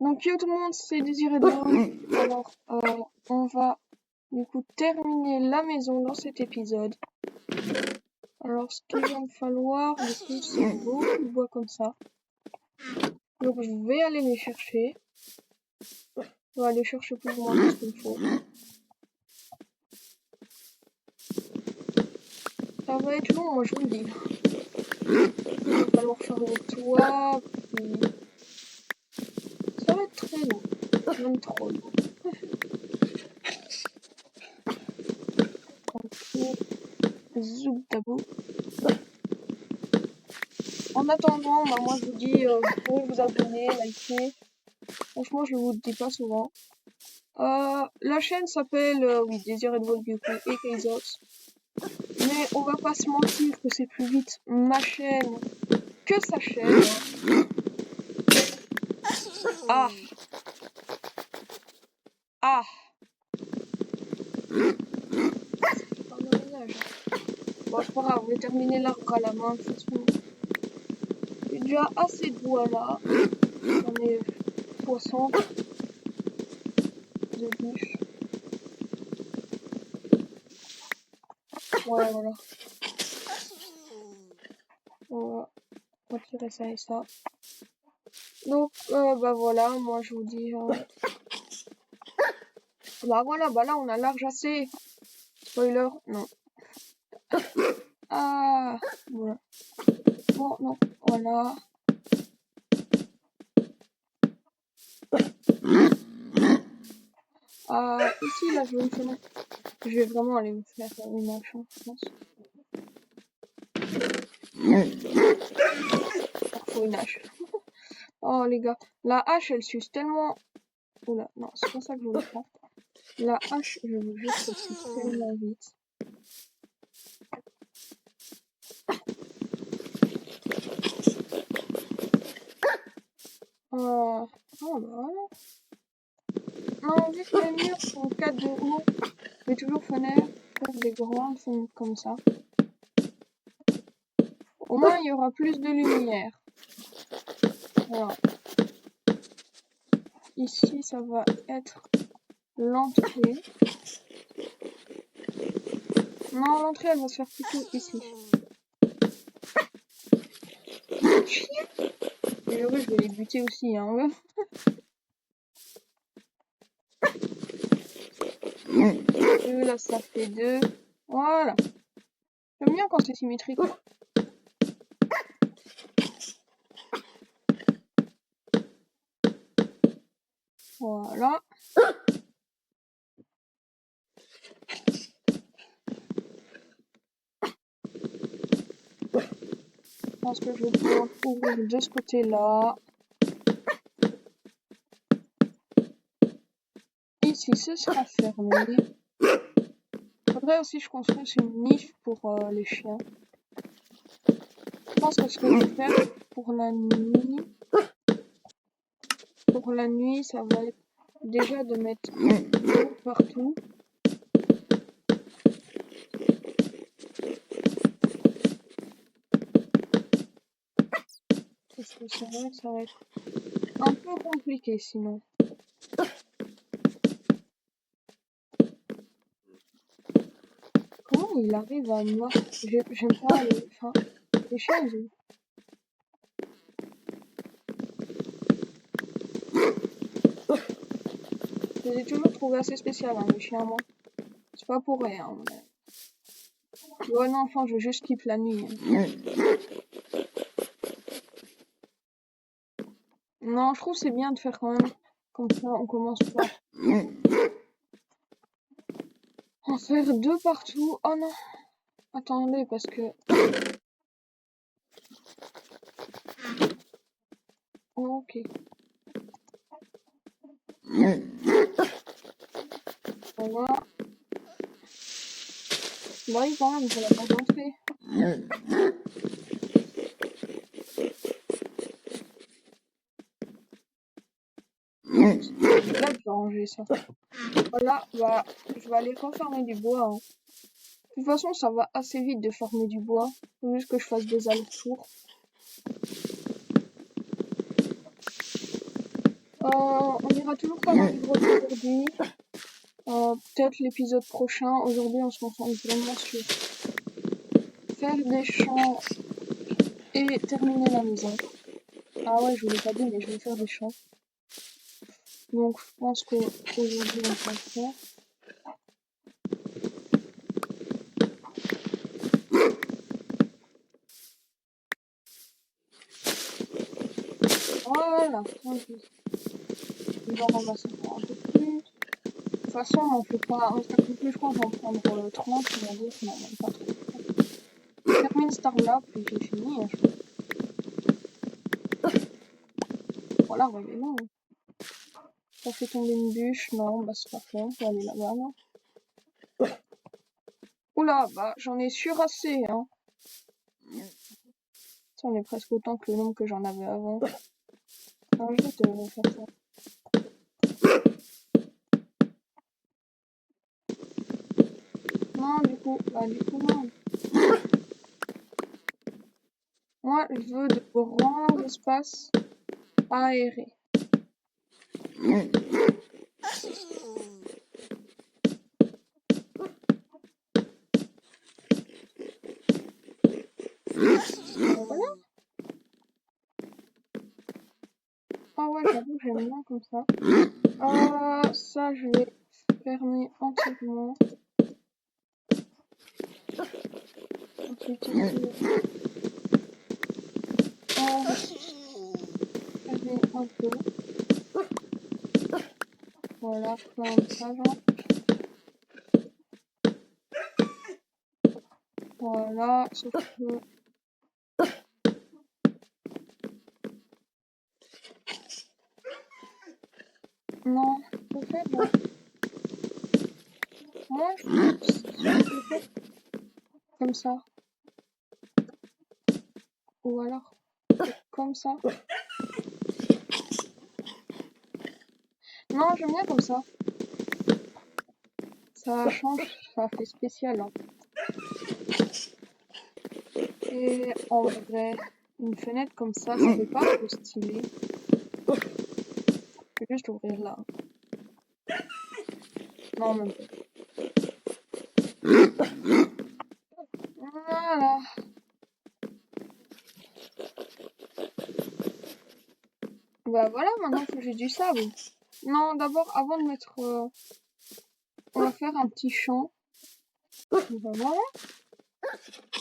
Donc yo tout le monde, c'est Désiré de Alors, on va du coup terminer la maison dans cet épisode. Alors, ce qu'il va me falloir, du coup, c'est beaucoup de bois comme ça. Donc, je vais aller les chercher. On va aller chercher plus ou moins tout ce qu'il me faut. Ça va être long, moi je vous le dis. Il va falloir faire le toit, puis... Ça va être très long. Même trop long. Zouk d'abord. En attendant, bah, moi je vous dis, vous pouvez vous abonner, liker. Franchement, je vous le dis pas souvent. La chaîne s'appelle, oui, Désiré de Vol du coup, et Kaizox. Mais on va pas se mentir que c'est plus vite ma chaîne que sa chaîne. Ah. Ah. C'est pas mon ménage. Bon, c'est pas grave, je vais terminer l'arbre à la main, de toute façon. J'ai déjà assez de bois là. J'en ai 60 de bûches. Ouais, voilà. On va retirer ça et ça. Donc, bah voilà, moi je vous dis... Bah voilà, bah là on a large assez. Spoiler, non. Ah, voilà. Bon, non, voilà. Ici, là, je vais vraiment aller me faire une hache, hein, je pense. Faut une hache. Oh, les gars. La hache, elle s'use tellement... Oula, non, c'est pas ça que je voulais faire. La hache, je vous jure qu'elle s'use tellement vite. Oh, bah voilà. Non, vu que les murs sont 4 de haut, je vais toujours faire des grandes fenêtres comme ça. Au moins, il y aura plus de lumière. Voilà. Ici, ça va être l'entrée. Non, l'entrée, elle va se faire plutôt ici. Chien! Et oui, je vais les buter aussi, hein, ouais. Là, ça fait 2. Voilà. J'aime bien quand c'est symétrique. Voilà. Je pense que je vais pouvoir ouvrir de ce côté-là. Ici, ce sera fermé. Faudrait aussi que je construise une niche pour les chiens. Je pense que ce que je vais faire pour la nuit, ça va être déjà de mettre partout. Parce que c'est vrai que ça va être un peu compliqué sinon. Comment il arrive à moi? J'aime pas les chiens, ils... Je les ai toujours trouvés assez spécial, hein, les chiens, moi. C'est pas pour rien. Mais... Ouais, non, enfin, je juste kiffe la nuit. Hein. Non, je trouve c'est bien de faire quand même comme ça, on commence par en faire 2 partout. Oh non, attendez, parce que... Oh, ok. Voilà. Bah oui, quand même, je l'ai pas rentré. Là, je vais ranger ça. Voilà, bah, je vais aller refermer du bois. Hein. De toute façon, ça va assez vite de fermer du bois. Faut juste que je fasse des allers-retours. On ira toujours pas dans les grottes aujourd'hui. Peut-être l'épisode prochain. Aujourd'hui, on se concentre vraiment sur faire des champs et terminer la maison. Ah ouais, je vous l'ai pas dit, mais je vais faire des champs. Donc, je pense qu'aujourd'hui, on va le faire. Voilà. On va ramasser un peu plus. De toute façon, on fait pas un stack de plus, je crois qu'on va en prendre 30, on va dire. Non, même pas 30. Je termine cet arbre-là, puis j'ai fini. Hein, voilà, voyez-le. Ça fait tomber une bûche. Non, bah c'est parfait, on peut aller là-bas, non. Oula, bah j'en ai sûr assez, hein. Ça, on est presque autant que le nombre que j'en avais avant. Alors, je vais te faire ça. Non, du coup, non. Moi, je veux de grands espaces aérés. Voilà. Ah ouais, j'avoue, j'aime bien comme ça. Ça, je vais fermer entièrement. Ensuite, ici, on va fermer un peu. Voilà, comme ça, genre. Voilà, sauf que... Non, je fais là. Moi, je fais comme ça. Ou alors, comme ça. Non, j'aime bien comme ça. Ça change, ça fait spécial. Hein. Et en vrai, une fenêtre comme ça fait pas trop stylé. Je vais juste ouvrir là. Non, même pas. Voilà. Bah voilà, maintenant faut que j'ai du sable. Non, d'abord, avant de mettre... on va faire un petit champ. Bah voilà.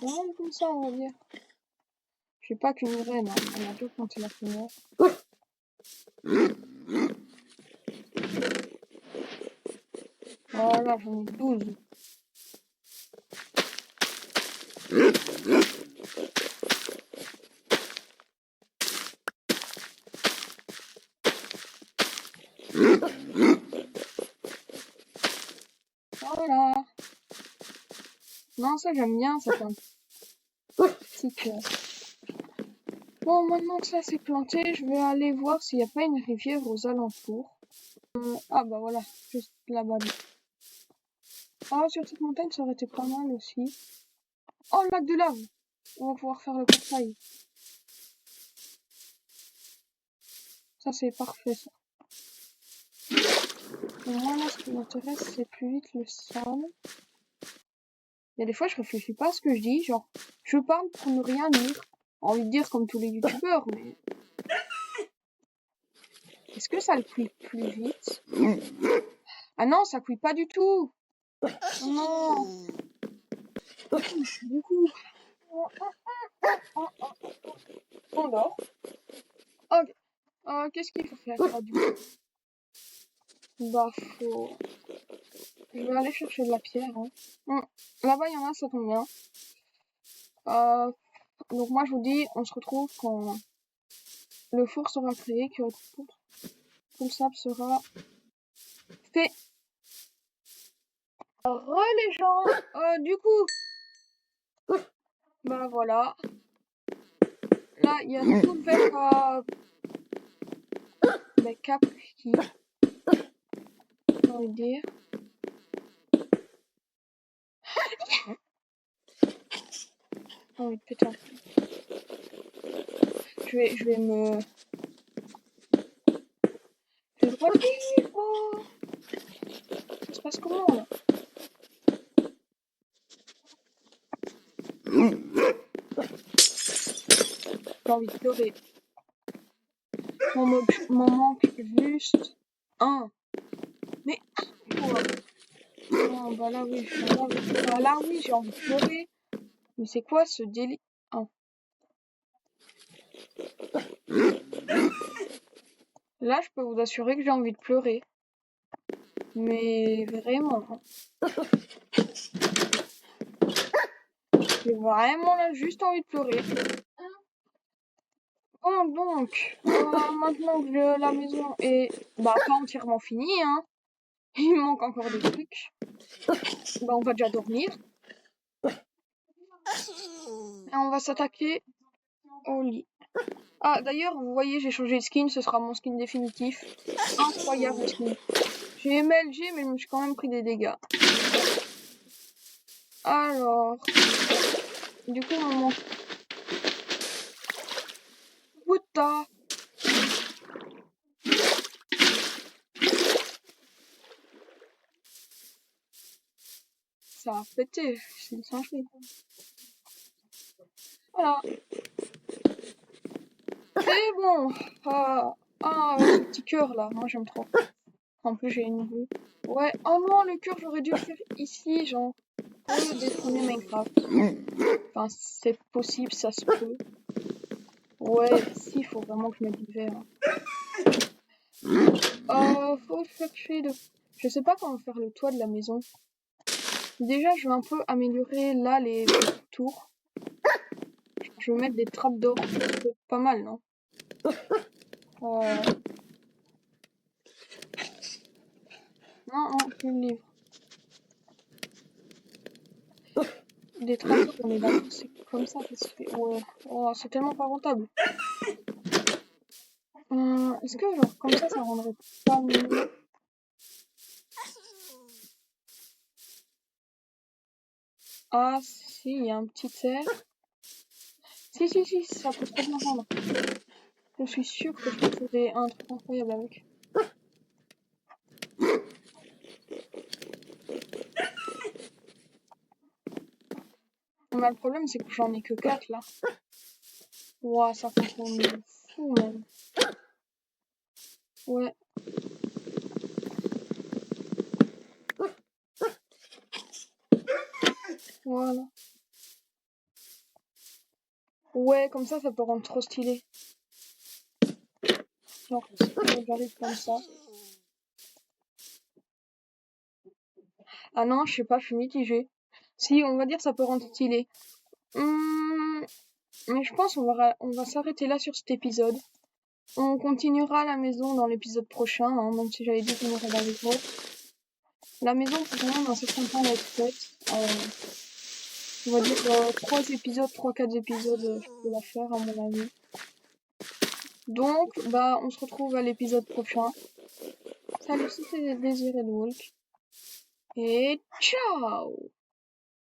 Vraiment comme ça, on va dire. Je sais pas qu'une reine, hein. On a déjà planté la première. Voilà, j'en ai 12. Voilà. Non, ça j'aime bien, ça fait un petit cœur. Bon, maintenant que ça c'est planté, je vais aller voir s'il n'y a pas une rivière aux alentours. Ah bah voilà, juste là-bas. Ah, sur cette montagne, ça aurait été pas mal aussi. Oh, le lac de lave! On va pouvoir faire le portail. Ça, c'est parfait, ça. Et moi, là, ce qui m'intéresse, c'est plus vite le sable. Il y a des fois, je réfléchis pas à ce que je dis. Genre, je parle pour ne rien dire. Envie de dire comme tous les youtubeurs, mais... Est-ce que ça le cuit plus vite? Ah non, ça cuit pas du tout! Non! Du coup... On dort. Ok. Qu'est-ce qu'il faut faire là, du coup? Bah, faut... Je vais aller chercher de la pierre. Hein. Là-bas, il y en a, ça tombe bien. Donc moi, je vous dis, on se retrouve quand le four sera créé, que tout le sable sera fait. Les gens, du coup, bah voilà. Là, il y a tout le verre à... Ben, Capri, j'ai envie de dire. J'ai envie de péter un peu. Je vais me... Allez, oh! Ça se passe comment, là? J'ai envie de pleurer. M'en manque juste un. Mais quoi? Ah, bah là oui, bah là oui, j'ai envie de pleurer. Mais c'est quoi ce délire? Ah. Là, je peux vous assurer que j'ai envie de pleurer. Mais vraiment, hein. J'ai vraiment là juste envie de pleurer. Bon, donc, maintenant que la maison est bah pas entièrement finie, hein. Il me manque encore des trucs. Bah on va déjà dormir. Et on va s'attaquer au lit. Ah d'ailleurs, vous voyez, j'ai changé de skin, ce sera mon skin définitif. Incroyable skin. J'ai MLG, mais je me suis quand même pris des dégâts. Alors, du coup, on manque. Putain! Ça a pété, c'est une singerie. Voilà. C'est bon. Ce petit cœur là, moi j'aime trop. En plus j'ai une vue. Ouais, oh non, le cœur j'aurais dû le faire ici, genre, pour le détrôner Minecraft. Enfin, c'est possible, ça se peut. Ouais, si, il faut vraiment que je mette du verre. Faut chercher de... Je sais pas comment faire le toit de la maison. Déjà, je vais un peu améliorer là les tours. Je vais mettre des trappes d'or, c'est pas mal, non? Non, plus le livre. Des trappes d'or, on est d'accord, c'est comme ça que ça se fait. Ouais, oh, c'est tellement pas rentable. Est-ce que genre comme ça rendrait pas mieux? Ah si, il y a un petit cerf. Si, ça peut trop bien rendre. Je suis sûre que je peux trouver un truc incroyable avec. Mais le problème c'est que j'en ai que 4 là. Ouah, ça consomme de fou même. Ouais. Voilà. Ouais, comme ça peut rendre trop stylé. Genre, j'arrive comme ça. Ah non, je sais pas, je suis mitigée. Si, on va dire ça peut rendre stylé. Mais je pense on va s'arrêter là sur cet épisode. On continuera la maison dans l'épisode prochain, hein, même si j'avais dit qu'on aurait la maison. La maison, pour moi, dans un certain temps, va être faite. On va dire 3-4 épisodes, je peux la faire, à mon avis. Donc, bah, on se retrouve à l'épisode prochain. Salut, c'était Désiré de Walk. Et ciao!